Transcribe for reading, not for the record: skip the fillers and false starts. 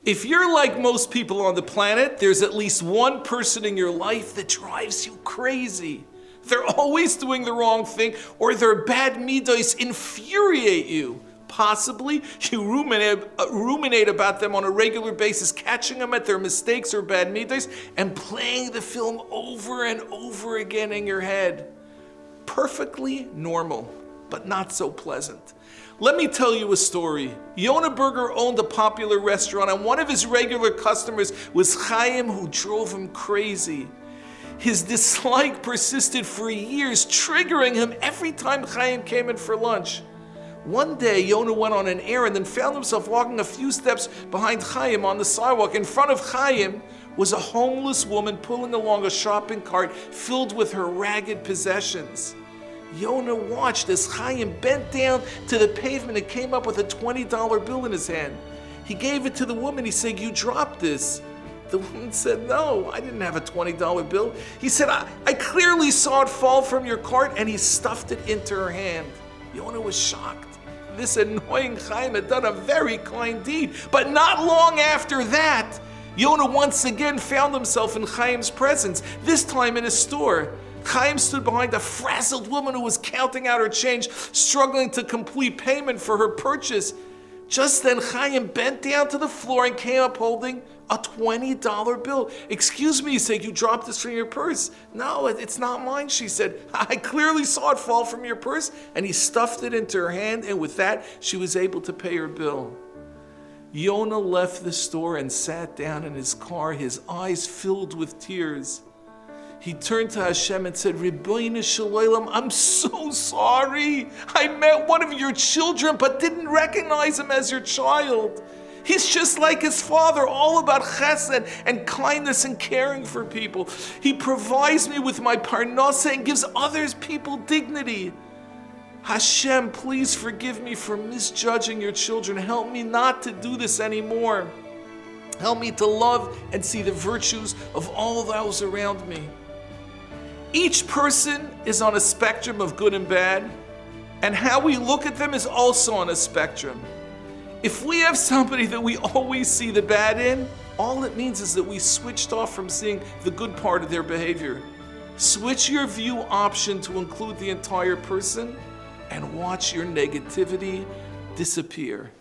If you're like most people on the planet, there's at least one person in your life that drives you crazy. They're always doing the wrong thing, or their bad midos infuriate you. Possibly, you ruminate about them on a regular basis, catching them at their mistakes or bad midos, and playing the film over and over again in your head. Perfectly normal, but not so pleasant. Let me tell you a story. Yonah Berger owned a popular restaurant, and one of his regular customers was Chaim, who drove him crazy. His dislike persisted for years, triggering him every time Chaim came in for lunch. One day, Yonah went on an errand and found himself walking a few steps behind Chaim on the sidewalk. In front of Chaim was a homeless woman pulling along a shopping cart filled with her ragged possessions. Yonah watched as Chaim bent down to the pavement and came up with a $20 bill in his hand. He gave it to the woman. He said, "You dropped this." The woman said, "No, I didn't have a $20 bill." He said, I clearly saw it fall from your cart," and he stuffed it into her hand. Yonah was shocked. This annoying Chaim had done a very kind deed. But not long after that, Yonah once again found himself in Chaim's presence, this time in a store. Chaim stood behind a frazzled woman who was counting out her change, struggling to complete payment for her purchase. Just then, Chaim bent down to the floor and came up holding a $20 bill. "Excuse me," he said, "you dropped this from your purse." "No, it's not mine," she said. "I clearly saw it fall from your purse." And he stuffed it into her hand, and with that, she was able to pay her bill. Yonah left the store and sat down in his car, his eyes filled with tears. He turned to Hashem and said, "Ribbono shel Olam, I'm so sorry. I met one of your children but didn't recognize him as your child. He's just like his father, all about chesed and kindness and caring for people. He provides me with my parnasa and gives others people dignity. Hashem, please forgive me for misjudging your children. Help me not to do this anymore. Help me to love and see the virtues of all those around me." Each person is on a spectrum of good and bad, and how we look at them is also on a spectrum. If we have somebody that we always see the bad in, all it means is that we switched off from seeing the good part of their behavior. Switch your view option to include the entire person and watch your negativity disappear.